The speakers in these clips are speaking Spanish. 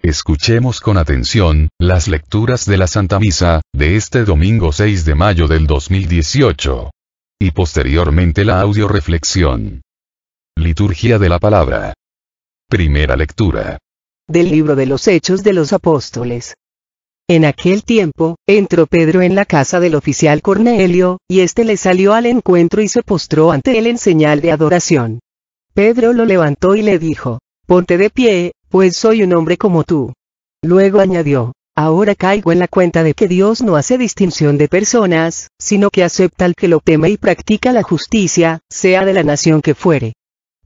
Escuchemos con atención, las lecturas de la Santa Misa, de este domingo 6 de mayo del 2018. Y posteriormente la audioreflexión. Liturgia de la Palabra. Primera lectura. Del libro de los Hechos de los Apóstoles. En aquel tiempo, entró Pedro en la casa del oficial Cornelio, y éste le salió al encuentro y se postró ante él en señal de adoración. Pedro lo levantó y le dijo: «Ponte de pie, pues soy un hombre como tú». Luego añadió: «Ahora caigo en la cuenta de que Dios no hace distinción de personas, sino que acepta al que lo teme y practica la justicia, sea de la nación que fuere».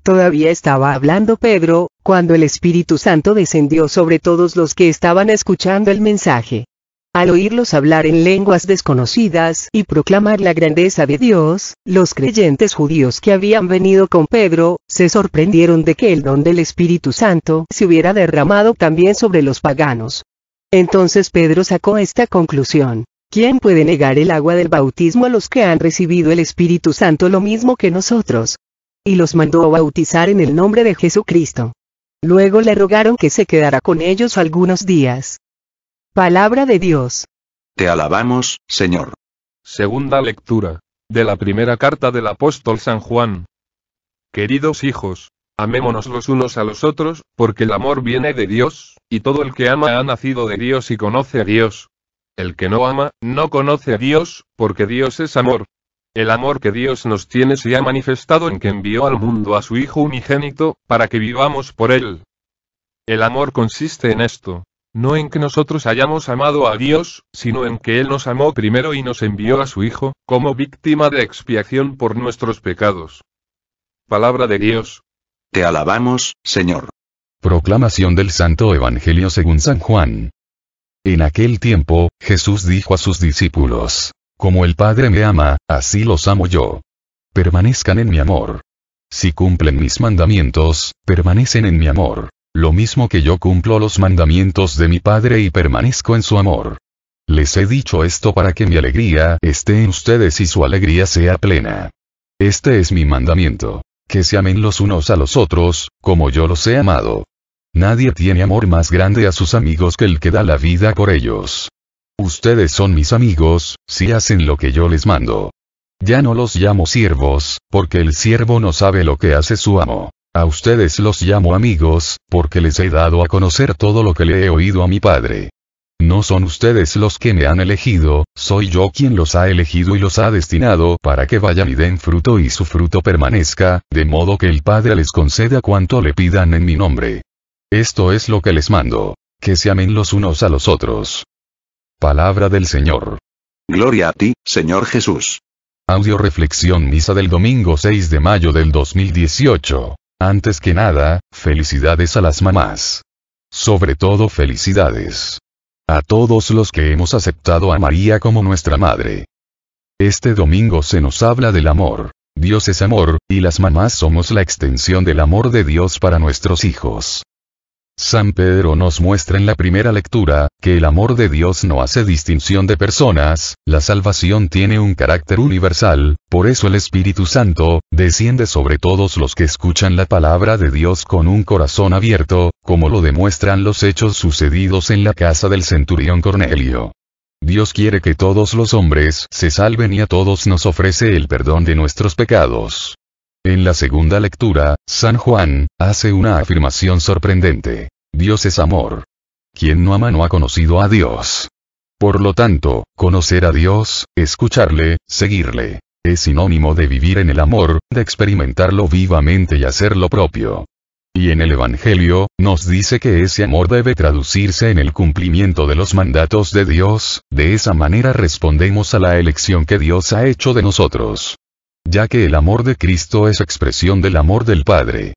Todavía estaba hablando Pedro, cuando el Espíritu Santo descendió sobre todos los que estaban escuchando el mensaje. Al oírlos hablar en lenguas desconocidas y proclamar la grandeza de Dios, los creyentes judíos que habían venido con Pedro, se sorprendieron de que el don del Espíritu Santo se hubiera derramado también sobre los paganos. Entonces Pedro sacó esta conclusión: ¿quién puede negar el agua del bautismo a los que han recibido el Espíritu Santo lo mismo que nosotros? Y los mandó a bautizar en el nombre de Jesucristo. Luego le rogaron que se quedara con ellos algunos días. Palabra de Dios. Te alabamos, Señor. Segunda lectura. De la primera carta del apóstol San Juan. Queridos hijos, amémonos los unos a los otros, porque el amor viene de Dios, y todo el que ama ha nacido de Dios y conoce a Dios. El que no ama, no conoce a Dios, porque Dios es amor. El amor que Dios nos tiene se ha manifestado en que envió al mundo a su Hijo unigénito, para que vivamos por él. El amor consiste en esto: no en que nosotros hayamos amado a Dios, sino en que Él nos amó primero y nos envió a su Hijo, como víctima de expiación por nuestros pecados. Palabra de Dios. Te alabamos, Señor. Proclamación del Santo Evangelio según San Juan. En aquel tiempo, Jesús dijo a sus discípulos: «Como el Padre me ama, así los amo yo. Permanezcan en mi amor. Si cumplen mis mandamientos, permanecen en mi amor, lo mismo que yo cumplo los mandamientos de mi Padre y permanezco en su amor. Les he dicho esto para que mi alegría esté en ustedes y su alegría sea plena. Este es mi mandamiento: que se amen los unos a los otros, como yo los he amado. Nadie tiene amor más grande a sus amigos que el que da la vida por ellos. Ustedes son mis amigos, si hacen lo que yo les mando. Ya no los llamo siervos, porque el siervo no sabe lo que hace su amo. A ustedes los llamo amigos, porque les he dado a conocer todo lo que le he oído a mi Padre. No son ustedes los que me han elegido, soy yo quien los ha elegido y los ha destinado para que vayan y den fruto y su fruto permanezca, de modo que el Padre les conceda cuanto le pidan en mi nombre. Esto es lo que les mando: que se amen los unos a los otros». Palabra del Señor. Gloria a ti, Señor Jesús. Audioreflexión Misa del domingo 6 de mayo del 2018. Antes que nada, felicidades a las mamás. Sobre todo felicidades a todos los que hemos aceptado a María como nuestra madre. Este domingo se nos habla del amor. Dios es amor, y las mamás somos la extensión del amor de Dios para nuestros hijos. San Pedro nos muestra en la primera lectura, que el amor de Dios no hace distinción de personas, la salvación tiene un carácter universal, por eso el Espíritu Santo desciende sobre todos los que escuchan la palabra de Dios con un corazón abierto, como lo demuestran los hechos sucedidos en la casa del centurión Cornelio. Dios quiere que todos los hombres se salven y a todos nos ofrece el perdón de nuestros pecados. En la segunda lectura, San Juan hace una afirmación sorprendente: Dios es amor. Quien no ama no ha conocido a Dios. Por lo tanto, conocer a Dios, escucharle, seguirle, es sinónimo de vivir en el amor, de experimentarlo vivamente y hacerlo propio. Y en el Evangelio, nos dice que ese amor debe traducirse en el cumplimiento de los mandatos de Dios, de esa manera respondemos a la elección que Dios ha hecho de nosotros. Ya que el amor de Cristo es expresión del amor del Padre.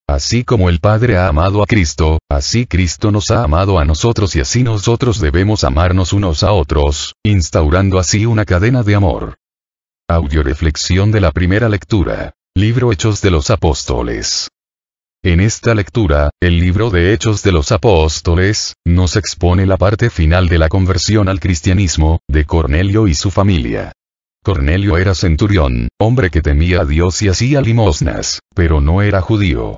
Así como el Padre ha amado a Cristo, así Cristo nos ha amado a nosotros y así nosotros debemos amarnos unos a otros, instaurando así una cadena de amor. Audioreflexión de la primera lectura. Libro Hechos de los Apóstoles. En esta lectura, el libro de Hechos de los Apóstoles nos expone la parte final de la conversión al cristianismo de Cornelio y su familia. Cornelio era centurión, hombre que temía a Dios y hacía limosnas, pero no era judío.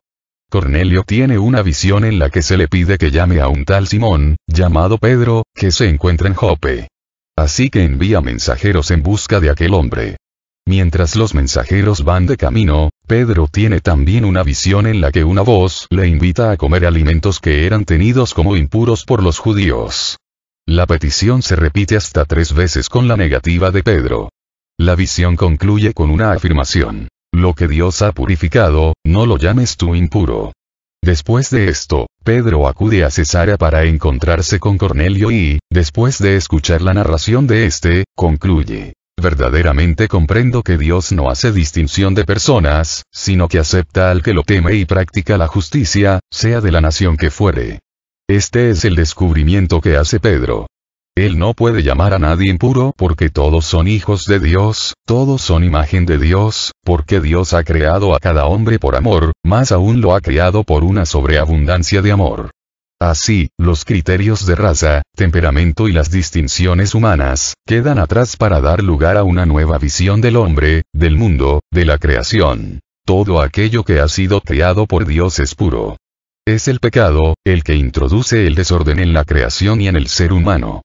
Cornelio tiene una visión en la que se le pide que llame a un tal Simón, llamado Pedro, que se encuentra en Jope. Así que envía mensajeros en busca de aquel hombre. Mientras los mensajeros van de camino, Pedro tiene también una visión en la que una voz le invita a comer alimentos que eran tenidos como impuros por los judíos. La petición se repite hasta 3 veces con la negativa de Pedro. La visión concluye con una afirmación. Lo que Dios ha purificado, no lo llames tú impuro. Después de esto, Pedro acude a Cesarea para encontrarse con Cornelio y, después de escuchar la narración de este, concluye. Verdaderamente comprendo que Dios no hace distinción de personas, sino que acepta al que lo teme y practica la justicia, sea de la nación que fuere. Este es el descubrimiento que hace Pedro. Él no puede llamar a nadie impuro porque todos son hijos de Dios, todos son imagen de Dios, porque Dios ha creado a cada hombre por amor, más aún lo ha creado por una sobreabundancia de amor. Así, los criterios de raza, temperamento y las distinciones humanas, quedan atrás para dar lugar a una nueva visión del hombre, del mundo, de la creación. Todo aquello que ha sido creado por Dios es puro. Es el pecado, el que introduce el desorden en la creación y en el ser humano.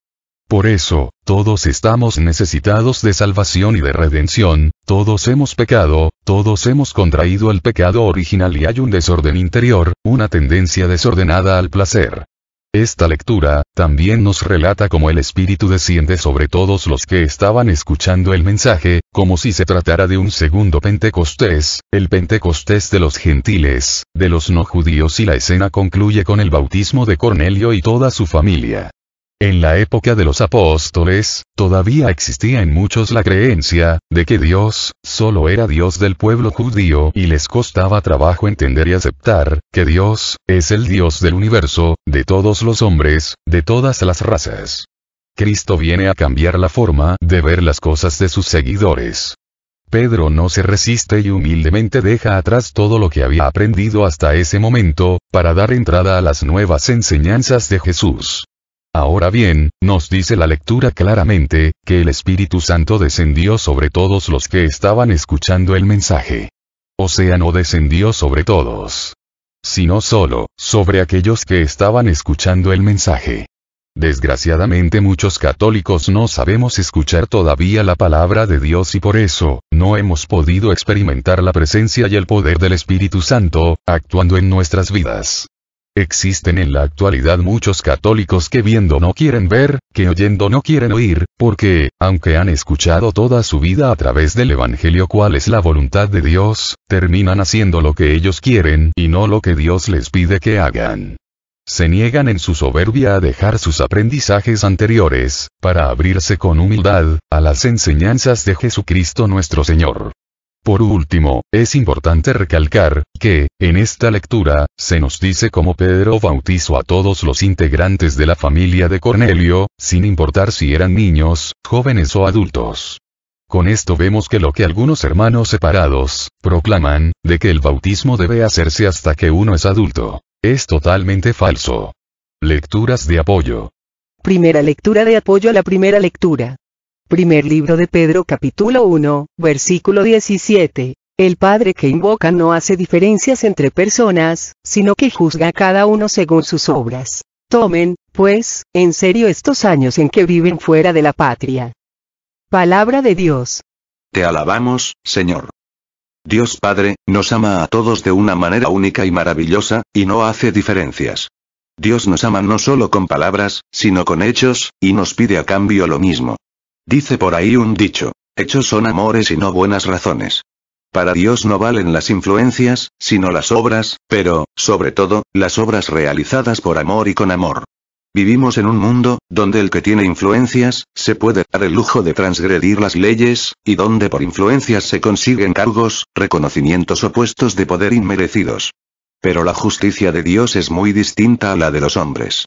Por eso, todos estamos necesitados de salvación y de redención, todos hemos pecado, todos hemos contraído el pecado original y hay un desorden interior, una tendencia desordenada al placer. Esta lectura, también nos relata cómo el Espíritu desciende sobre todos los que estaban escuchando el mensaje, como si se tratara de un segundo Pentecostés, el Pentecostés de los gentiles, de los no judíos y la escena concluye con el bautismo de Cornelio y toda su familia. En la época de los apóstoles, todavía existía en muchos la creencia, de que Dios, solo era Dios del pueblo judío y les costaba trabajo entender y aceptar, que Dios, es el Dios del universo, de todos los hombres, de todas las razas. Cristo viene a cambiar la forma de ver las cosas de sus seguidores. Pedro no se resiste y humildemente deja atrás todo lo que había aprendido hasta ese momento, para dar entrada a las nuevas enseñanzas de Jesús. Ahora bien, nos dice la lectura claramente, que el Espíritu Santo descendió sobre todos los que estaban escuchando el mensaje. O sea, no descendió sobre todos, sino solo, sobre aquellos que estaban escuchando el mensaje. Desgraciadamente muchos católicos no sabemos escuchar todavía la palabra de Dios y por eso, no hemos podido experimentar la presencia y el poder del Espíritu Santo, actuando en nuestras vidas. Existen en la actualidad muchos católicos que viendo no quieren ver, que oyendo no quieren oír, porque, aunque han escuchado toda su vida a través del Evangelio cuál es la voluntad de Dios, terminan haciendo lo que ellos quieren y no lo que Dios les pide que hagan. Se niegan en su soberbia a dejar sus aprendizajes anteriores, para abrirse con humildad, a las enseñanzas de Jesucristo nuestro Señor. Por último, es importante recalcar, que, en esta lectura, se nos dice cómo Pedro bautizó a todos los integrantes de la familia de Cornelio, sin importar si eran niños, jóvenes o adultos. Con esto vemos que lo que algunos hermanos separados, proclaman, de que el bautismo debe hacerse hasta que uno es adulto, es totalmente falso. Lecturas de apoyo. Primera lectura de apoyo a la primera lectura. Primer libro de Pedro capítulo 1, versículo 17. El Padre que invoca no hace diferencias entre personas, sino que juzga a cada uno según sus obras. Tomen, pues, en serio estos años en que viven fuera de la patria. Palabra de Dios. Te alabamos, Señor. Dios Padre, nos ama a todos de una manera única y maravillosa, y no hace diferencias. Dios nos ama no solo con palabras, sino con hechos, y nos pide a cambio lo mismo. Dice por ahí un dicho, hechos son amores y no buenas razones. Para Dios no valen las influencias, sino las obras, pero, sobre todo, las obras realizadas por amor y con amor. Vivimos en un mundo, donde el que tiene influencias, se puede dar el lujo de transgredir las leyes, y donde por influencias se consiguen cargos, reconocimientos o puestos de poder inmerecidos. Pero la justicia de Dios es muy distinta a la de los hombres.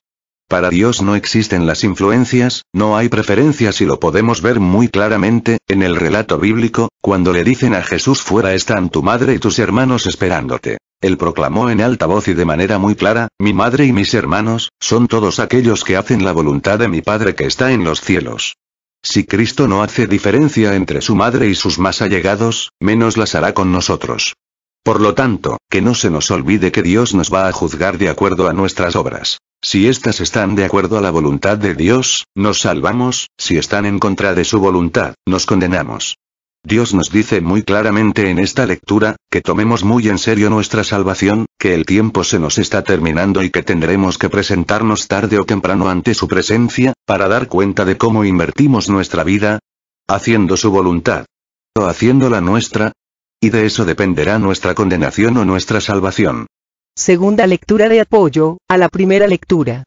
Para Dios no existen las influencias, no hay preferencias y lo podemos ver muy claramente, en el relato bíblico, cuando le dicen a Jesús fuera están tu madre y tus hermanos esperándote. Él proclamó en alta voz y de manera muy clara, mi madre y mis hermanos, son todos aquellos que hacen la voluntad de mi Padre que está en los cielos. Si Cristo no hace diferencia entre su madre y sus más allegados, menos las hará con nosotros. Por lo tanto, que no se nos olvide que Dios nos va a juzgar de acuerdo a nuestras obras. Si éstas están de acuerdo a la voluntad de Dios, nos salvamos; si están en contra de su voluntad, nos condenamos. Dios nos dice muy claramente en esta lectura, que tomemos muy en serio nuestra salvación, que el tiempo se nos está terminando y que tendremos que presentarnos tarde o temprano ante su presencia, para dar cuenta de cómo invertimos nuestra vida, haciendo su voluntad, o haciendo la nuestra, y de eso dependerá nuestra condenación o nuestra salvación. Segunda lectura de apoyo a la primera lectura.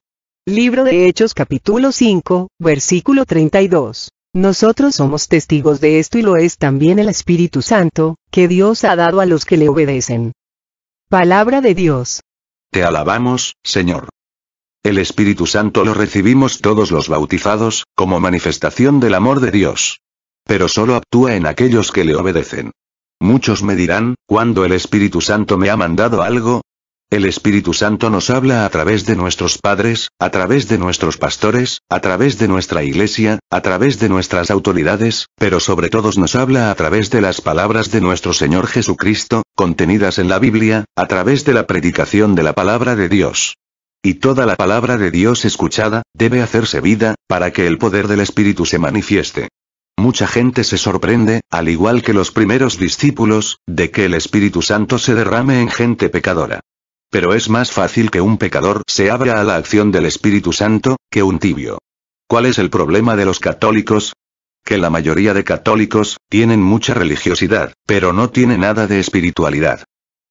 Libro de Hechos capítulo 5, versículo 32. Nosotros somos testigos de esto y lo es también el Espíritu Santo, que Dios ha dado a los que le obedecen. Palabra de Dios. Te alabamos, Señor. El Espíritu Santo lo recibimos todos los bautizados, como manifestación del amor de Dios. Pero solo actúa en aquellos que le obedecen. Muchos me dirán, ¿cuándo el Espíritu Santo me ha mandado algo? El Espíritu Santo nos habla a través de nuestros padres, a través de nuestros pastores, a través de nuestra iglesia, a través de nuestras autoridades, pero sobre todo nos habla a través de las palabras de nuestro Señor Jesucristo, contenidas en la Biblia, a través de la predicación de la palabra de Dios. Y toda la palabra de Dios escuchada, debe hacerse vida, para que el poder del Espíritu se manifieste. Mucha gente se sorprende, al igual que los primeros discípulos, de que el Espíritu Santo se derrame en gente pecadora. Pero es más fácil que un pecador se abra a la acción del Espíritu Santo, que un tibio. ¿Cuál es el problema de los católicos? Que la mayoría de católicos tienen mucha religiosidad, pero no tiene nada de espiritualidad.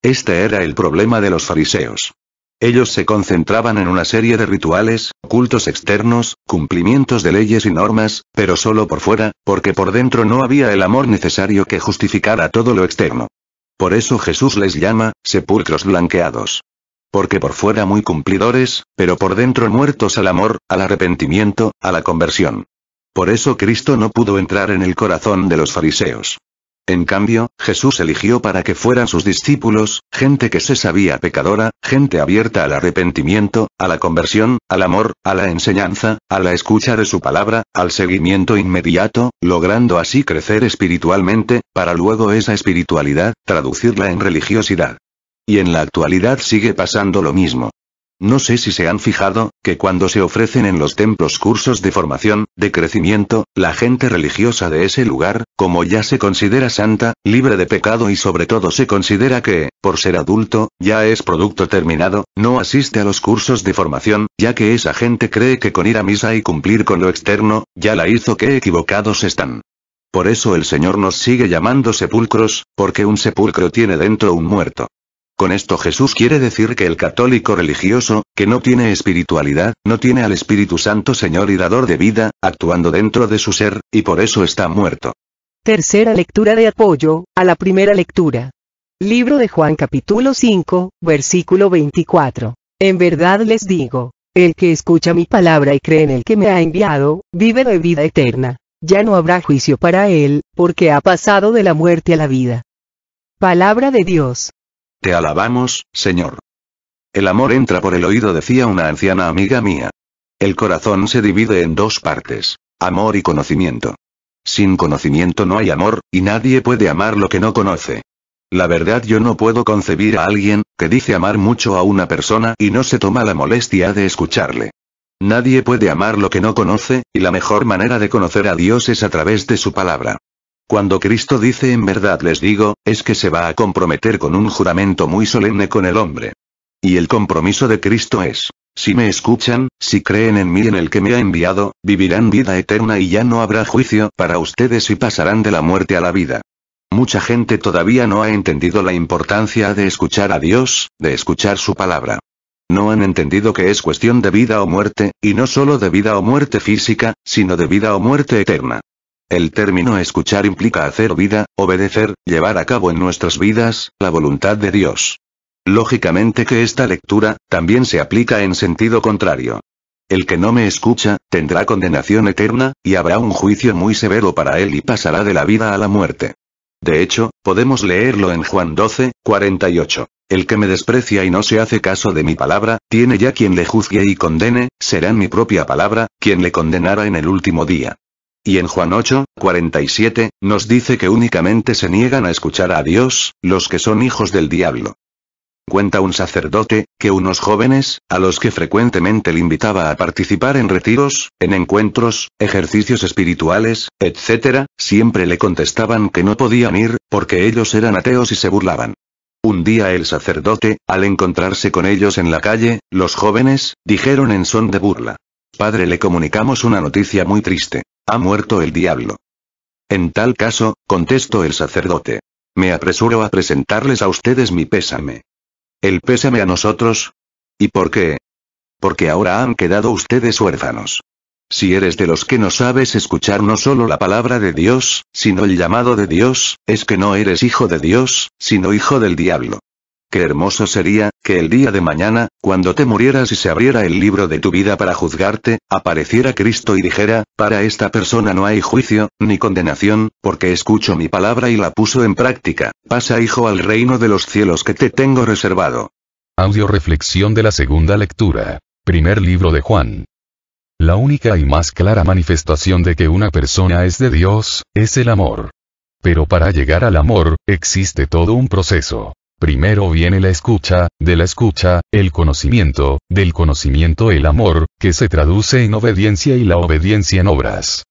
Este era el problema de los fariseos. Ellos se concentraban en una serie de rituales, cultos externos, cumplimientos de leyes y normas, pero solo por fuera, porque por dentro no había el amor necesario que justificara todo lo externo. Por eso Jesús les llama sepulcros blanqueados. Porque por fuera muy cumplidores, pero por dentro muertos al amor, al arrepentimiento, a la conversión. Por eso Cristo no pudo entrar en el corazón de los fariseos. En cambio, Jesús eligió para que fueran sus discípulos, gente que se sabía pecadora, gente abierta al arrepentimiento, a la conversión, al amor, a la enseñanza, a la escucha de su palabra, al seguimiento inmediato, logrando así crecer espiritualmente, para luego esa espiritualidad, traducirla en religiosidad. Y en la actualidad sigue pasando lo mismo. No sé si se han fijado, que cuando se ofrecen en los templos cursos de formación, de crecimiento, la gente religiosa de ese lugar, como ya se considera santa, libre de pecado y sobre todo se considera que, por ser adulto, ya es producto terminado, no asiste a los cursos de formación, ya que esa gente cree que con ir a misa y cumplir con lo externo, ya la hizo. Qué equivocados están. Por eso el Señor nos sigue llamando sepulcros, porque un sepulcro tiene dentro un muerto. Con esto Jesús quiere decir que el católico religioso, que no tiene espiritualidad, no tiene al Espíritu Santo Señor y dador de vida, actuando dentro de su ser, y por eso está muerto. Tercera lectura de apoyo a la primera lectura. Libro de Juan capítulo 5, versículo 24. En verdad les digo, el que escucha mi palabra y cree en el que me ha enviado, vive de vida eterna. Ya no habrá juicio para él, porque ha pasado de la muerte a la vida. Palabra de Dios. Te alabamos, Señor. El amor entra por el oído, decía una anciana amiga mía. El corazón se divide en dos partes, amor y conocimiento. Sin conocimiento no hay amor, y nadie puede amar lo que no conoce. La verdad, yo no puedo concebir a alguien que dice amar mucho a una persona y no se toma la molestia de escucharle. Nadie puede amar lo que no conoce, y la mejor manera de conocer a Dios es a través de su palabra. Cuando Cristo dice en verdad les digo, es que se va a comprometer con un juramento muy solemne con el hombre. Y el compromiso de Cristo es, si me escuchan, si creen en mí, en el que me ha enviado, vivirán vida eterna y ya no habrá juicio para ustedes y pasarán de la muerte a la vida. Mucha gente todavía no ha entendido la importancia de escuchar a Dios, de escuchar su palabra. No han entendido que es cuestión de vida o muerte, y no solo de vida o muerte física, sino de vida o muerte eterna. El término escuchar implica hacer vida, obedecer, llevar a cabo en nuestras vidas, la voluntad de Dios. Lógicamente que esta lectura, también se aplica en sentido contrario. El que no me escucha, tendrá condenación eterna, y habrá un juicio muy severo para él y pasará de la vida a la muerte. De hecho, podemos leerlo en Juan 12, 48. El que me desprecia y no se hace caso de mi palabra, tiene ya quien le juzgue y condene, será en mi propia palabra, quien le condenará en el último día. Y en Juan 8:47, nos dice que únicamente se niegan a escuchar a Dios, los que son hijos del diablo. Cuenta un sacerdote, que unos jóvenes, a los que frecuentemente le invitaba a participar en retiros, en encuentros, ejercicios espirituales, etc., siempre le contestaban que no podían ir, porque ellos eran ateos y se burlaban. Un día el sacerdote, al encontrarse con ellos en la calle, los jóvenes, dijeron en son de burla: «Padre, le comunicamos una noticia muy triste. Ha muerto el diablo». «En tal caso», contestó el sacerdote, «me apresuro a presentarles a ustedes mi pésame». ¿El pésame a nosotros? ¿Y por qué? Porque ahora han quedado ustedes huérfanos. Si eres de los que no sabes escuchar no solo la palabra de Dios, sino el llamado de Dios, es que no eres hijo de Dios, sino hijo del diablo. Qué hermoso sería, que el día de mañana, cuando te murieras y se abriera el libro de tu vida para juzgarte, apareciera Cristo y dijera: «Para esta persona no hay juicio, ni condenación, porque escuchó mi palabra y la puso en práctica. Pasa, hijo, al reino de los cielos que te tengo reservado». Audio reflexión de la segunda lectura. Primer libro de Juan. La única y más clara manifestación de que una persona es de Dios, es el amor. Pero para llegar al amor, existe todo un proceso. Primero viene la escucha, de la escucha, el conocimiento, del conocimiento el amor, que se traduce en obediencia y la obediencia en obras.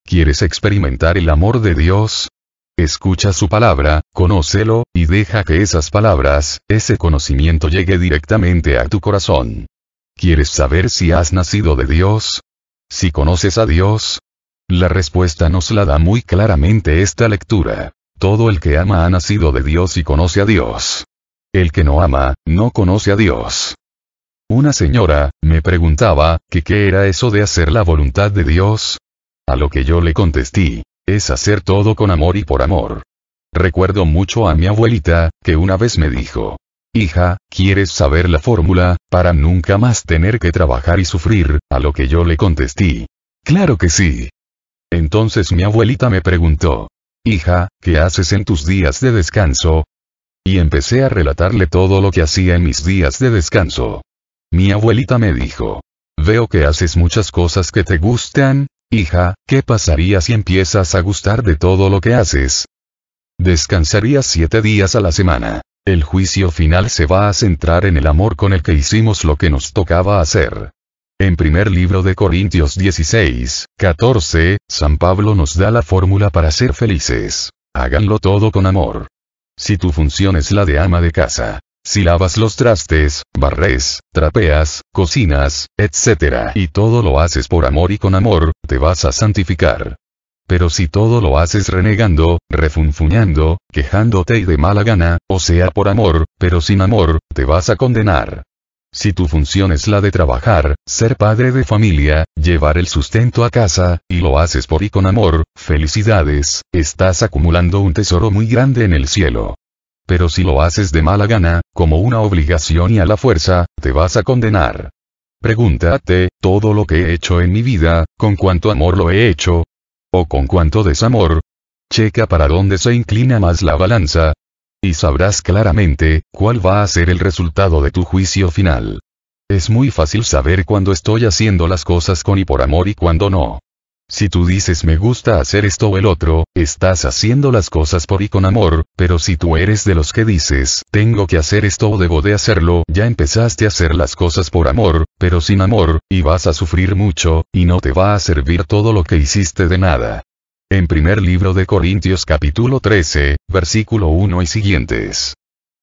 ¿Quieres experimentar el amor de Dios? Escucha su palabra, conócelo, y deja que esas palabras, ese conocimiento llegue directamente a tu corazón. ¿Quieres saber si has nacido de Dios? ¿Si conoces a Dios? La respuesta nos la da muy claramente esta lectura. Todo el que ama ha nacido de Dios y conoce a Dios. El que no ama, no conoce a Dios. Una señora, me preguntaba, que qué era eso de hacer la voluntad de Dios. A lo que yo le contesté: es hacer todo con amor y por amor. Recuerdo mucho a mi abuelita, que una vez me dijo: «Hija, ¿quieres saber la fórmula, para nunca más tener que trabajar y sufrir?». A lo que yo le contesté: «Claro que sí». Entonces mi abuelita me preguntó: «Hija, ¿qué haces en tus días de descanso?». Y empecé a relatarle todo lo que hacía en mis días de descanso. Mi abuelita me dijo: «Veo que haces muchas cosas que te gustan, hija, ¿qué pasaría si empiezas a gustar de todo lo que haces? Descansarías 7 días a la semana. El juicio final se va a centrar en el amor con el que hicimos lo que nos tocaba hacer». En primer libro de Corintios 16:14, San Pablo nos da la fórmula para ser felices. Háganlo todo con amor. Si tu función es la de ama de casa, si lavas los trastes, barres, trapeas, cocinas, etc., y todo lo haces por amor y con amor, te vas a santificar. Pero si todo lo haces renegando, refunfuñando, quejándote y de mala gana, o sea por amor, pero sin amor, te vas a condenar. Si tu función es la de trabajar, ser padre de familia, llevar el sustento a casa, y lo haces por y con amor, felicidades, estás acumulando un tesoro muy grande en el cielo. Pero si lo haces de mala gana, como una obligación y a la fuerza, te vas a condenar. Pregúntate: ¿todo lo que he hecho en mi vida, con cuánto amor lo he hecho? ¿O con cuánto desamor? Checa para dónde se inclina más la balanza, y sabrás claramente, cuál va a ser el resultado de tu juicio final. Es muy fácil saber cuándo estoy haciendo las cosas con y por amor y cuándo no. Si tú dices me gusta hacer esto o el otro, estás haciendo las cosas por y con amor, pero si tú eres de los que dices tengo que hacer esto o debo de hacerlo, ya empezaste a hacer las cosas por amor, pero sin amor, y vas a sufrir mucho, y no te va a servir todo lo que hiciste de nada. En primer libro de Corintios capítulo 13, versículo 1 y siguientes.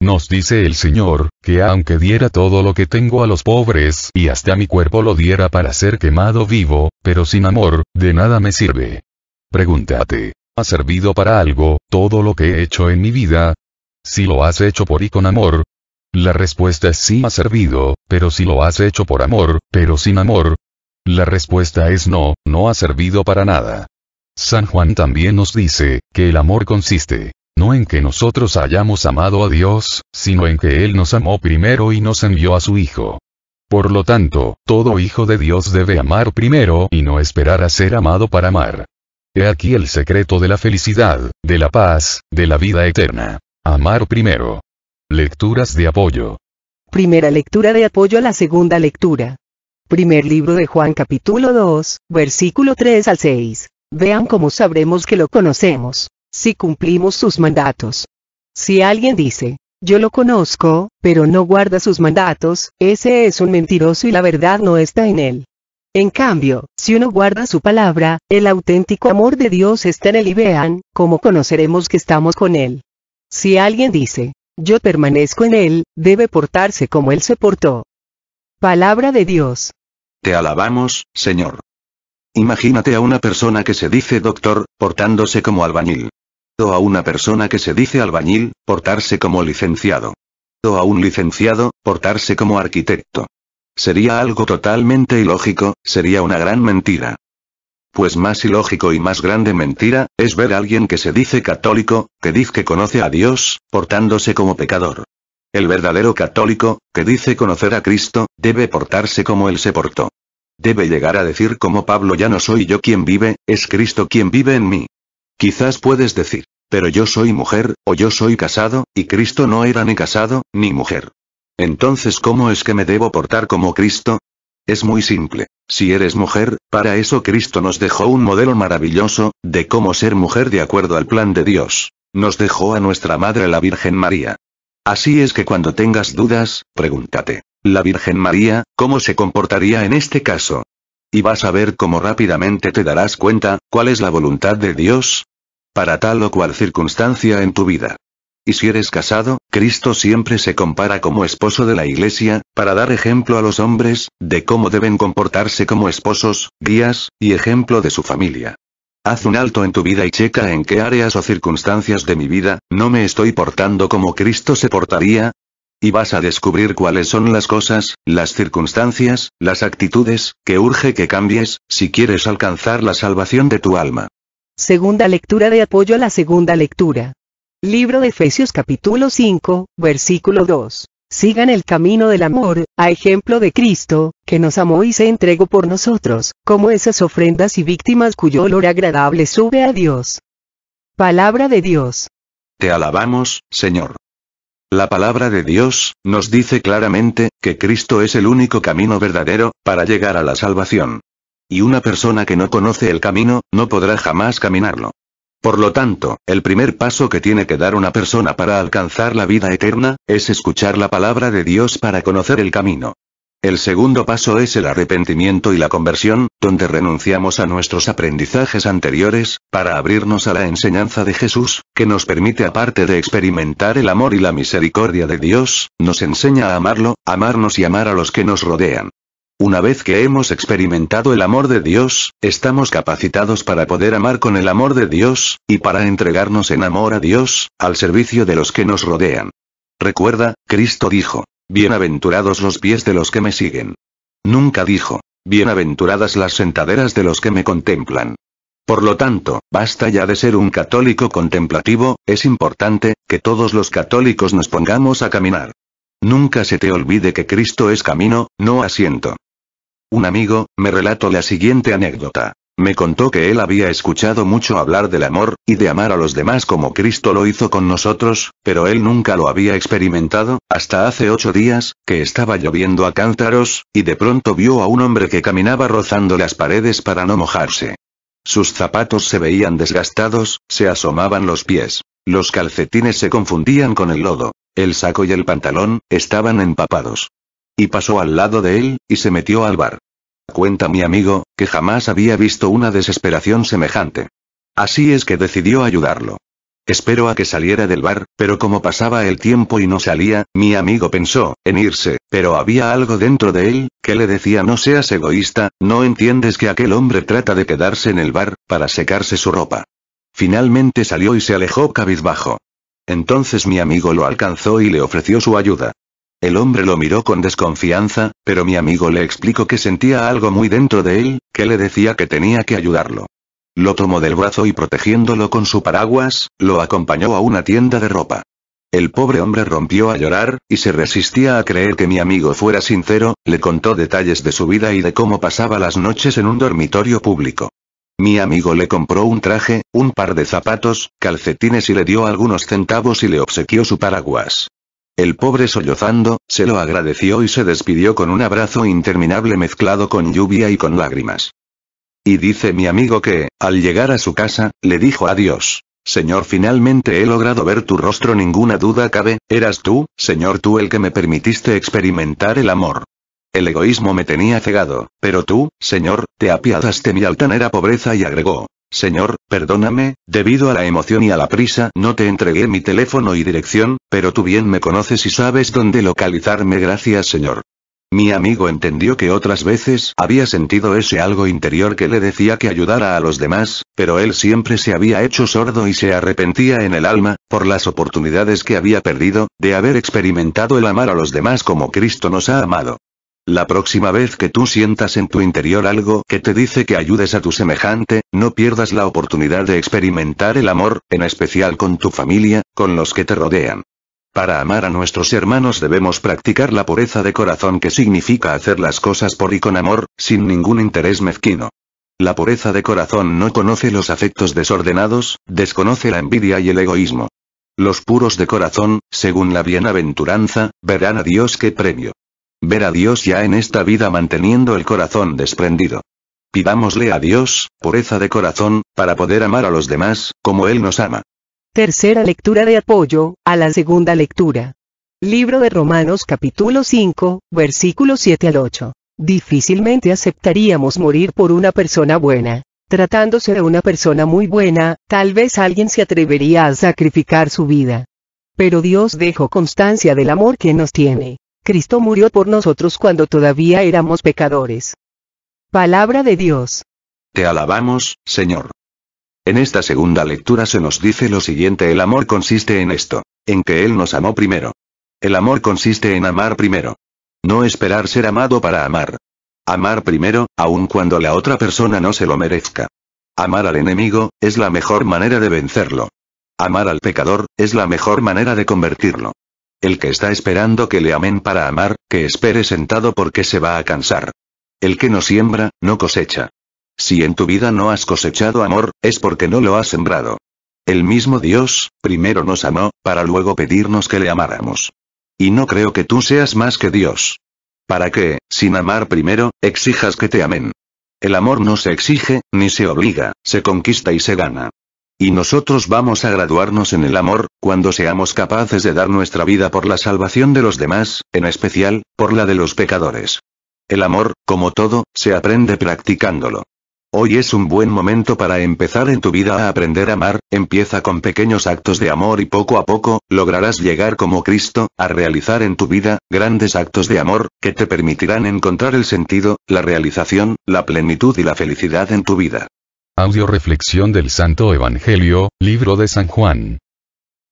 Nos dice el Señor, que aunque diera todo lo que tengo a los pobres y hasta mi cuerpo lo diera para ser quemado vivo, pero sin amor, de nada me sirve. Pregúntate: ¿ha servido para algo todo lo que he hecho en mi vida? Si lo has hecho por y con amor. La respuesta es sí ha servido, pero si lo has hecho por amor, pero sin amor. La respuesta es no, no ha servido para nada. San Juan también nos dice, que el amor consiste, no en que nosotros hayamos amado a Dios, sino en que Él nos amó primero y nos envió a su Hijo. Por lo tanto, todo hijo de Dios debe amar primero y no esperar a ser amado para amar. He aquí el secreto de la felicidad, de la paz, de la vida eterna. Amar primero. Lecturas de apoyo. Primera lectura de apoyo a la segunda lectura. Primer libro de Juan capítulo 2, versículo 3 al 6. Vean cómo sabremos que lo conocemos, si cumplimos sus mandatos. Si alguien dice, yo lo conozco, pero no guarda sus mandatos, ese es un mentiroso y la verdad no está en él. En cambio, si uno guarda su palabra, el auténtico amor de Dios está en él y vean, cómo conoceremos que estamos con él. Si alguien dice, yo permanezco en él, debe portarse como él se portó. Palabra de Dios. Te alabamos, Señor. Imagínate a una persona que se dice doctor, portándose como albañil. O a una persona que se dice albañil, portarse como licenciado. O a un licenciado, portarse como arquitecto. Sería algo totalmente ilógico, sería una gran mentira. Pues más ilógico y más grande mentira, es ver a alguien que se dice católico, que dice que conoce a Dios, portándose como pecador. El verdadero católico, que dice conocer a Cristo, debe portarse como Él se portó. Debe llegar a decir como Pablo: ya no soy yo quien vive, es Cristo quien vive en mí. Quizás puedes decir, pero yo soy mujer, o yo soy casado, y Cristo no era ni casado, ni mujer. Entonces, ¿cómo es que me debo portar como Cristo? Es muy simple. Si eres mujer, para eso Cristo nos dejó un modelo maravilloso, de cómo ser mujer de acuerdo al plan de Dios. Nos dejó a nuestra Madre la Virgen María. Así es que cuando tengas dudas, pregúntate, la Virgen María, ¿cómo se comportaría en este caso? Y vas a ver cómo rápidamente te darás cuenta, cuál es la voluntad de Dios para tal o cual circunstancia en tu vida. Y si eres casado, Cristo siempre se compara como esposo de la Iglesia, para dar ejemplo a los hombres, de cómo deben comportarse como esposos, guías, y ejemplo de su familia. Haz un alto en tu vida y checa en qué áreas o circunstancias de mi vida, no me estoy portando como Cristo se portaría. Y vas a descubrir cuáles son las cosas, las circunstancias, las actitudes, que urge que cambies, si quieres alcanzar la salvación de tu alma. Segunda lectura de apoyo a la segunda lectura. Libro de Efesios capítulo 5, versículo 2. Sigan el camino del amor, a ejemplo de Cristo, que nos amó y se entregó por nosotros, como esas ofrendas y víctimas cuyo olor agradable sube a Dios. Palabra de Dios. Te alabamos, Señor. La palabra de Dios nos dice claramente que Cristo es el único camino verdadero para llegar a la salvación. Y una persona que no conoce el camino, no podrá jamás caminarlo. Por lo tanto, el primer paso que tiene que dar una persona para alcanzar la vida eterna, es escuchar la palabra de Dios para conocer el camino. El segundo paso es el arrepentimiento y la conversión, donde renunciamos a nuestros aprendizajes anteriores, para abrirnos a la enseñanza de Jesús, que nos permite, aparte de experimentar el amor y la misericordia de Dios, nos enseña a amarlo, amarnos y amar a los que nos rodean. Una vez que hemos experimentado el amor de Dios, estamos capacitados para poder amar con el amor de Dios, y para entregarnos en amor a Dios, al servicio de los que nos rodean. Recuerda, Cristo dijo, bienaventurados los pies de los que me siguen. Nunca dijo, bienaventuradas las sentaderas de los que me contemplan. Por lo tanto, basta ya de ser un católico contemplativo, es importante, que todos los católicos nos pongamos a caminar. Nunca se te olvide que Cristo es camino, no asiento. Un amigo, me relató la siguiente anécdota. Me contó que él había escuchado mucho hablar del amor, y de amar a los demás como Cristo lo hizo con nosotros, pero él nunca lo había experimentado, hasta hace 8 días, que estaba lloviendo a cántaros, y de pronto vio a un hombre que caminaba rozando las paredes para no mojarse. Sus zapatos se veían desgastados, se asomaban los pies. Los calcetines se confundían con el lodo. El saco y el pantalón, estaban empapados. Y pasó al lado de él, y se metió al bar. Cuenta mi amigo, que jamás había visto una desesperación semejante. Así es que decidió ayudarlo. Esperó a que saliera del bar, pero como pasaba el tiempo y no salía, mi amigo pensó en irse, pero había algo dentro de él, que le decía: no seas egoísta, no entiendes que aquel hombre trata de quedarse en el bar, para secarse su ropa. Finalmente salió y se alejó cabizbajo. Entonces mi amigo lo alcanzó y le ofreció su ayuda. El hombre lo miró con desconfianza, pero mi amigo le explicó que sentía algo muy dentro de él, que le decía que tenía que ayudarlo. Lo tomó del brazo y protegiéndolo con su paraguas, lo acompañó a una tienda de ropa. El pobre hombre rompió a llorar, y se resistía a creer que mi amigo fuera sincero, le contó detalles de su vida y de cómo pasaba las noches en un dormitorio público. Mi amigo le compró un traje, un par de zapatos, calcetines y le dio algunos centavos y le obsequió su paraguas. El pobre sollozando, se lo agradeció y se despidió con un abrazo interminable mezclado con lluvia y con lágrimas. Y dice mi amigo que, al llegar a su casa, le dijo a Dios: Señor, finalmente he logrado ver tu rostro, ninguna duda cabe, eras tú, Señor, tú el que me permitiste experimentar el amor. El egoísmo me tenía cegado, pero tú, Señor, te apiadaste mi altanera pobreza, y agregó: Señor, perdóname, debido a la emoción y a la prisa no te entregué mi teléfono y dirección, pero tú bien me conoces y sabes dónde localizarme, gracias Señor. Mi amigo entendió que otras veces había sentido ese algo interior que le decía que ayudara a los demás, pero él siempre se había hecho sordo y se arrepentía en el alma, por las oportunidades que había perdido, de haber experimentado el amar a los demás como Cristo nos ha amado. La próxima vez que tú sientas en tu interior algo que te dice que ayudes a tu semejante, no pierdas la oportunidad de experimentar el amor, en especial con tu familia, con los que te rodean. Para amar a nuestros hermanos debemos practicar la pureza de corazón, que significa hacer las cosas por y con amor, sin ningún interés mezquino. La pureza de corazón no conoce los afectos desordenados, desconoce la envidia y el egoísmo. Los puros de corazón, según la bienaventuranza, verán a Dios. ¡Qué premio! Ver a Dios ya en esta vida manteniendo el corazón desprendido. Pidámosle a Dios, pureza de corazón, para poder amar a los demás, como Él nos ama. Tercera lectura de apoyo a la segunda lectura. Libro de Romanos capítulo 5, versículos 7 al 8. Difícilmente aceptaríamos morir por una persona buena. Tratándose de una persona muy buena, tal vez alguien se atrevería a sacrificar su vida. Pero Dios dejó constancia del amor que nos tiene. Cristo murió por nosotros cuando todavía éramos pecadores. Palabra de Dios. Te alabamos, Señor. En esta segunda lectura se nos dice lo siguiente: el amor consiste en esto, en que Él nos amó primero. El amor consiste en amar primero. No esperar ser amado para amar. Amar primero, aun cuando la otra persona no se lo merezca. Amar al enemigo, es la mejor manera de vencerlo. Amar al pecador, es la mejor manera de convertirlo. El que está esperando que le amen para amar, que espere sentado porque se va a cansar. El que no siembra, no cosecha. Si en tu vida no has cosechado amor, es porque no lo has sembrado. El mismo Dios, primero nos amó, para luego pedirnos que le amáramos. Y no creo que tú seas más que Dios. Para que, sin amar primero, exijas que te amen. El amor no se exige, ni se obliga, se conquista y se gana. Y nosotros vamos a graduarnos en el amor, cuando seamos capaces de dar nuestra vida por la salvación de los demás, en especial, por la de los pecadores. El amor, como todo, se aprende practicándolo. Hoy es un buen momento para empezar en tu vida a aprender a amar. Empieza con pequeños actos de amor y poco a poco, lograrás llegar como Cristo, a realizar en tu vida, grandes actos de amor, que te permitirán encontrar el sentido, la realización, la plenitud y la felicidad en tu vida. Audio reflexión del Santo Evangelio, libro de San Juan.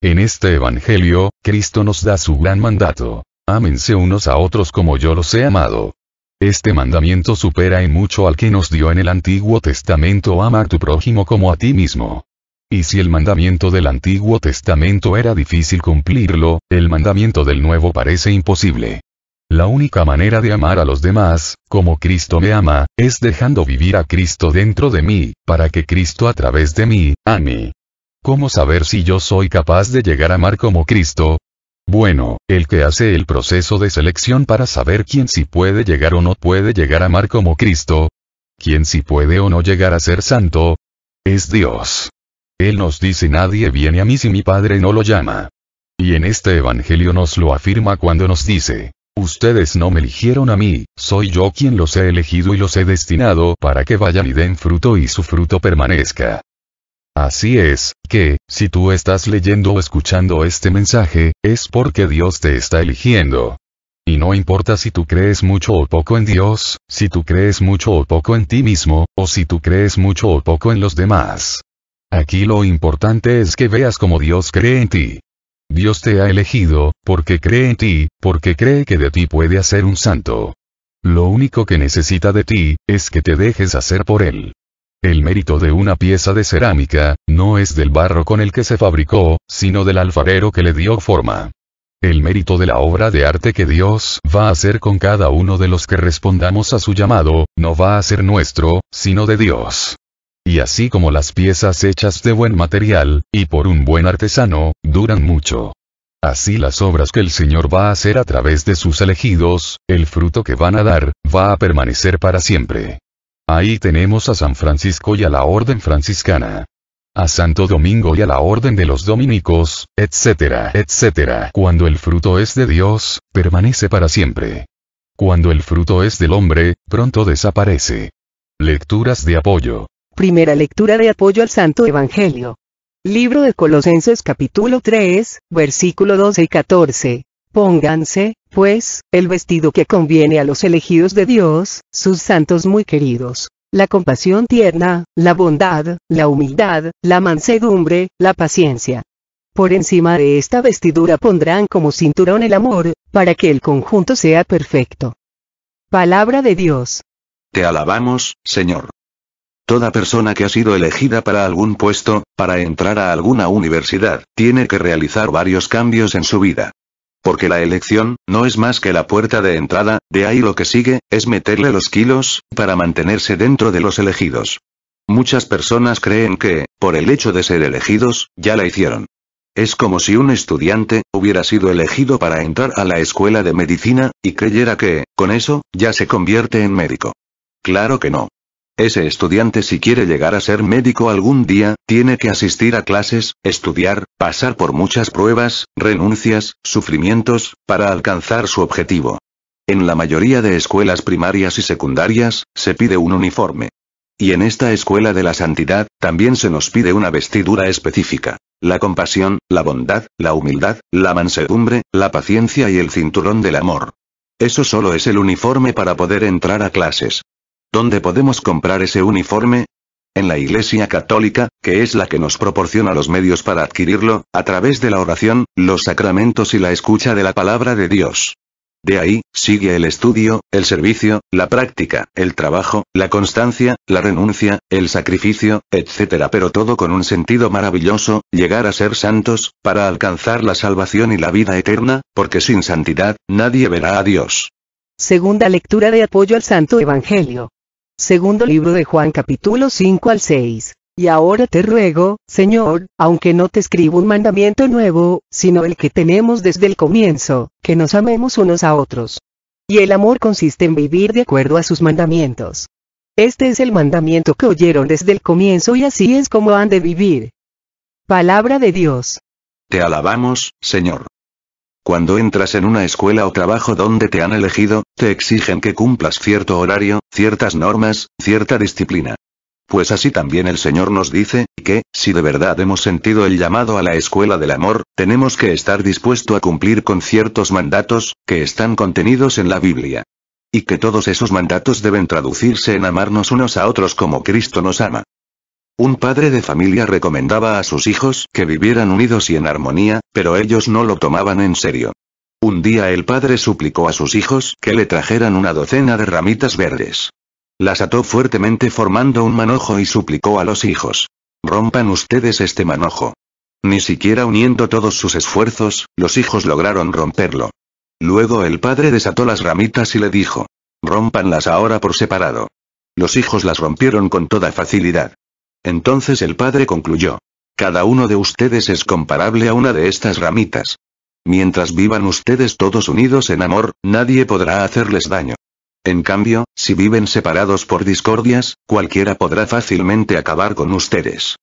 En este Evangelio, Cristo nos da su gran mandato: ámense unos a otros como yo los he amado. Este mandamiento supera en mucho al que nos dio en el Antiguo Testamento: ama a tu prójimo como a ti mismo. Y si el mandamiento del Antiguo Testamento era difícil cumplirlo, el mandamiento del Nuevo parece imposible. La única manera de amar a los demás, como Cristo me ama, es dejando vivir a Cristo dentro de mí, para que Cristo a través de mí, ame. ¿Cómo saber si yo soy capaz de llegar a amar como Cristo? Bueno, el que hace el proceso de selección para saber quién sí puede llegar o no puede llegar a amar como Cristo, quién sí puede o no llegar a ser santo, es Dios. Él nos dice: nadie viene a mí si mi Padre no lo llama. Y en este Evangelio nos lo afirma cuando nos dice: ustedes no me eligieron a mí, soy yo quien los he elegido y los he destinado para que vayan y den fruto y su fruto permanezca. Así es, que, si tú estás leyendo o escuchando este mensaje, es porque Dios te está eligiendo. Y no importa si tú crees mucho o poco en Dios, si tú crees mucho o poco en ti mismo, o si tú crees mucho o poco en los demás. Aquí lo importante es que veas cómo Dios cree en ti. Dios te ha elegido, porque cree en ti, porque cree que de ti puede hacer un santo. Lo único que necesita de ti, es que te dejes hacer por Él. El mérito de una pieza de cerámica, no es del barro con el que se fabricó, sino del alfarero que le dio forma. El mérito de la obra de arte que Dios va a hacer con cada uno de los que respondamos a su llamado, no va a ser nuestro, sino de Dios. Y así como las piezas hechas de buen material, y por un buen artesano, duran mucho. Así las obras que el Señor va a hacer a través de sus elegidos, el fruto que van a dar, va a permanecer para siempre. Ahí tenemos a San Francisco y a la Orden Franciscana. A Santo Domingo y a la Orden de los Dominicos, etcétera, etcétera. Cuando el fruto es de Dios, permanece para siempre. Cuando el fruto es del hombre, pronto desaparece. Lecturas de apoyo. Primera lectura de apoyo al Santo Evangelio. Libro de Colosenses capítulo 3, versículo 12 y 14. Pónganse, pues, el vestido que conviene a los elegidos de Dios, sus santos muy queridos. La compasión tierna, la bondad, la humildad, la mansedumbre, la paciencia. Por encima de esta vestidura pondrán como cinturón el amor, para que el conjunto sea perfecto. Palabra de Dios. Te alabamos, Señor. Toda persona que ha sido elegida para algún puesto, para entrar a alguna universidad, tiene que realizar varios cambios en su vida. Porque la elección, no es más que la puerta de entrada, de ahí lo que sigue, es meterle los kilos, para mantenerse dentro de los elegidos. Muchas personas creen que, por el hecho de ser elegidos, ya la hicieron. Es como si un estudiante, hubiera sido elegido para entrar a la escuela de medicina, y creyera que, con eso, ya se convierte en médico. Claro que no. Ese estudiante, si quiere llegar a ser médico algún día, tiene que asistir a clases, estudiar, pasar por muchas pruebas, renuncias, sufrimientos, para alcanzar su objetivo. En la mayoría de escuelas primarias y secundarias, se pide un uniforme. Y en esta escuela de la santidad, también se nos pide una vestidura específica. La compasión, la bondad, la humildad, la mansedumbre, la paciencia y el cinturón del amor. Eso solo es el uniforme para poder entrar a clases. ¿Dónde podemos comprar ese uniforme? En la Iglesia Católica, que es la que nos proporciona los medios para adquirirlo, a través de la oración, los sacramentos y la escucha de la palabra de Dios. De ahí, sigue el estudio, el servicio, la práctica, el trabajo, la constancia, la renuncia, el sacrificio, etc. Pero todo con un sentido maravilloso, llegar a ser santos, para alcanzar la salvación y la vida eterna, porque sin santidad, nadie verá a Dios. Segunda lectura de apoyo al Santo Evangelio. Segundo libro de Juan capítulo 5 al 6. Y ahora te ruego, Señor, aunque no te escribo un mandamiento nuevo, sino el que tenemos desde el comienzo, que nos amemos unos a otros. Y el amor consiste en vivir de acuerdo a sus mandamientos. Este es el mandamiento que oyeron desde el comienzo y así es como han de vivir. Palabra de Dios. Te alabamos, Señor. Cuando entras en una escuela o trabajo donde te han elegido, te exigen que cumplas cierto horario, ciertas normas, cierta disciplina. Pues así también el Señor nos dice, que, si de verdad hemos sentido el llamado a la escuela del amor, tenemos que estar dispuesto a cumplir con ciertos mandatos, que están contenidos en la Biblia. Y que todos esos mandatos deben traducirse en amarnos unos a otros como Cristo nos ama. Un padre de familia recomendaba a sus hijos que vivieran unidos y en armonía, pero ellos no lo tomaban en serio. Un día el padre suplicó a sus hijos que le trajeran una docena de ramitas verdes. Las ató fuertemente formando un manojo y suplicó a los hijos: rompan ustedes este manojo. Ni siquiera uniendo todos sus esfuerzos, los hijos lograron romperlo. Luego el padre desató las ramitas y le dijo: rómpanlas ahora por separado. Los hijos las rompieron con toda facilidad. Entonces el padre concluyó: cada uno de ustedes es comparable a una de estas ramitas. Mientras vivan ustedes todos unidos en amor, nadie podrá hacerles daño. En cambio, si viven separados por discordias, cualquiera podrá fácilmente acabar con ustedes.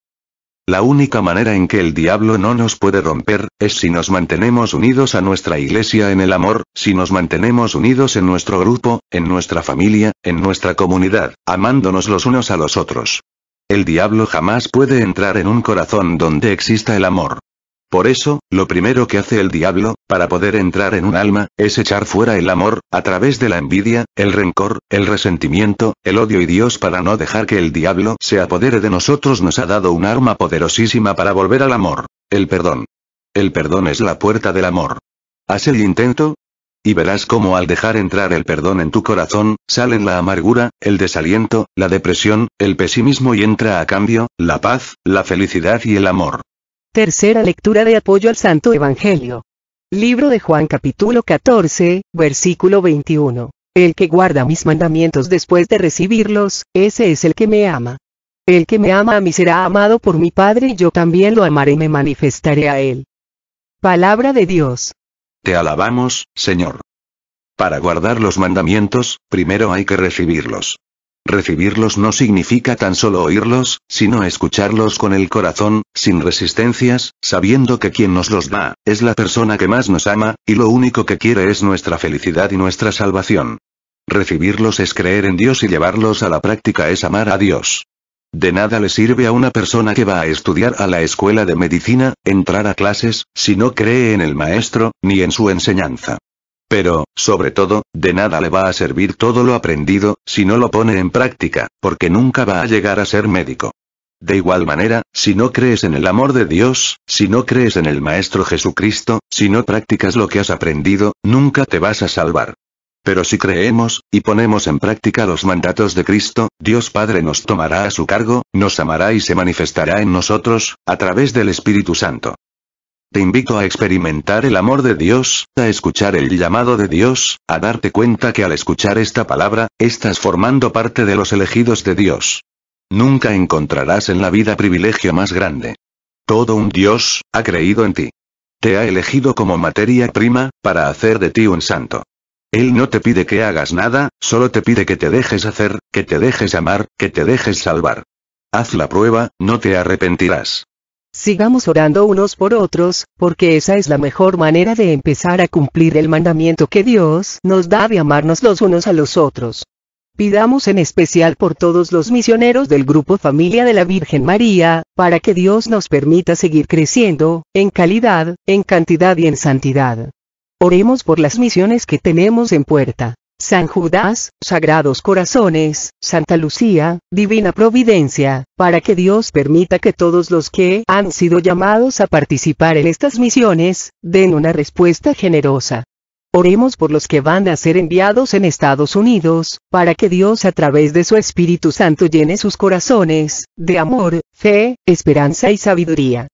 La única manera en que el diablo no nos puede romper, es si nos mantenemos unidos a nuestra iglesia en el amor, si nos mantenemos unidos en nuestro grupo, en nuestra familia, en nuestra comunidad, amándonos los unos a los otros. El diablo jamás puede entrar en un corazón donde exista el amor. Por eso, lo primero que hace el diablo, para poder entrar en un alma, es echar fuera el amor, a través de la envidia, el rencor, el resentimiento, el odio, y Dios, para no dejar que el diablo se apodere de nosotros, nos ha dado un arma poderosísima para volver al amor: el perdón. El perdón es la puerta del amor. Haz el intento, y verás cómo al dejar entrar el perdón en tu corazón, salen la amargura, el desaliento, la depresión, el pesimismo y entra a cambio, la paz, la felicidad y el amor. Tercera lectura de apoyo al Santo Evangelio. Libro de Juan capítulo 14, versículo 21. El que guarda mis mandamientos después de recibirlos, ese es el que me ama. El que me ama a mí será amado por mi Padre y yo también lo amaré y me manifestaré a él. Palabra de Dios. Te alabamos, Señor. Para guardar los mandamientos, primero hay que recibirlos. Recibirlos no significa tan solo oírlos, sino escucharlos con el corazón, sin resistencias, sabiendo que quien nos los da, es la persona que más nos ama, y lo único que quiere es nuestra felicidad y nuestra salvación. Recibirlos es creer en Dios y llevarlos a la práctica es amar a Dios. De nada le sirve a una persona que va a estudiar a la escuela de medicina, entrar a clases, si no cree en el maestro, ni en su enseñanza. Pero, sobre todo, de nada le va a servir todo lo aprendido, si no lo pone en práctica, porque nunca va a llegar a ser médico. De igual manera, si no crees en el amor de Dios, si no crees en el Maestro Jesucristo, si no practicas lo que has aprendido, nunca te vas a salvar. Pero si creemos, y ponemos en práctica los mandatos de Cristo, Dios Padre nos tomará a su cargo, nos amará y se manifestará en nosotros, a través del Espíritu Santo. Te invito a experimentar el amor de Dios, a escuchar el llamado de Dios, a darte cuenta que al escuchar esta palabra, estás formando parte de los elegidos de Dios. Nunca encontrarás en la vida privilegio más grande. Todo un Dios ha creído en ti. Te ha elegido como materia prima, para hacer de ti un santo. Él no te pide que hagas nada, solo te pide que te dejes hacer, que te dejes amar, que te dejes salvar. Haz la prueba, no te arrepentirás. Sigamos orando unos por otros, porque esa es la mejor manera de empezar a cumplir el mandamiento que Dios nos da de amarnos los unos a los otros. Pidamos en especial por todos los misioneros del Grupo Familia de la Virgen María, para que Dios nos permita seguir creciendo, en calidad, en cantidad y en santidad. Oremos por las misiones que tenemos en puerta. San Judas, Sagrados Corazones, Santa Lucía, Divina Providencia, para que Dios permita que todos los que han sido llamados a participar en estas misiones, den una respuesta generosa. Oremos por los que van a ser enviados en Estados Unidos, para que Dios a través de su Espíritu Santo llene sus corazones, de amor, fe, esperanza y sabiduría.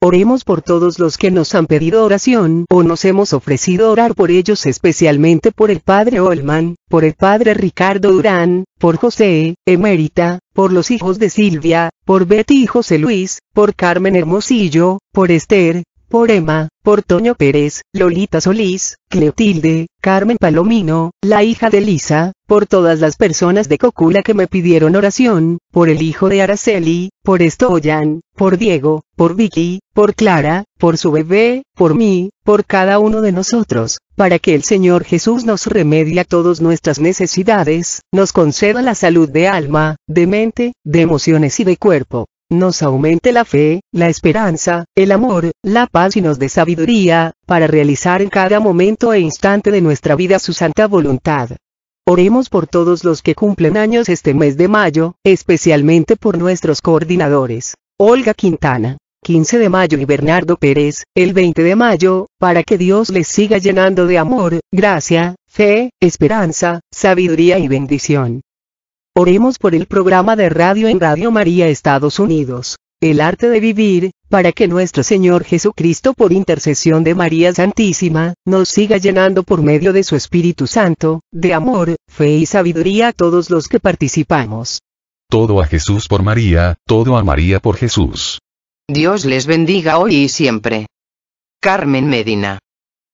Oremos por todos los que nos han pedido oración o nos hemos ofrecido orar por ellos, especialmente por el Padre Olman, por el Padre Ricardo Durán, por José, Emérita, por los hijos de Silvia, por Betty y José Luis, por Carmen Hermosillo, por Esther, por Emma, por Toño Pérez, Lolita Solís, Cleotilde, Carmen Palomino, la hija de Lisa, por todas las personas de Cocula que me pidieron oración, por el hijo de Araceli, por Estoyan, por Diego, por Vicky, por Clara, por su bebé, por mí, por cada uno de nosotros, para que el Señor Jesús nos remedie a todas nuestras necesidades, nos conceda la salud de alma, de mente, de emociones y de cuerpo. Nos aumente la fe, la esperanza, el amor, la paz y nos dé sabiduría, para realizar en cada momento e instante de nuestra vida su santa voluntad. Oremos por todos los que cumplen años este mes de mayo, especialmente por nuestros coordinadores, Olga Quintana, 15 de mayo y Bernardo Pérez, el 20 de mayo, para que Dios les siga llenando de amor, gracia, fe, esperanza, sabiduría y bendición. Oremos por el programa de radio en Radio María Estados Unidos, El Arte de Vivir, para que nuestro Señor Jesucristo por intercesión de María Santísima, nos siga llenando por medio de su Espíritu Santo, de amor, fe y sabiduría a todos los que participamos. Todo a Jesús por María, todo a María por Jesús. Dios les bendiga hoy y siempre. Carmen Medina.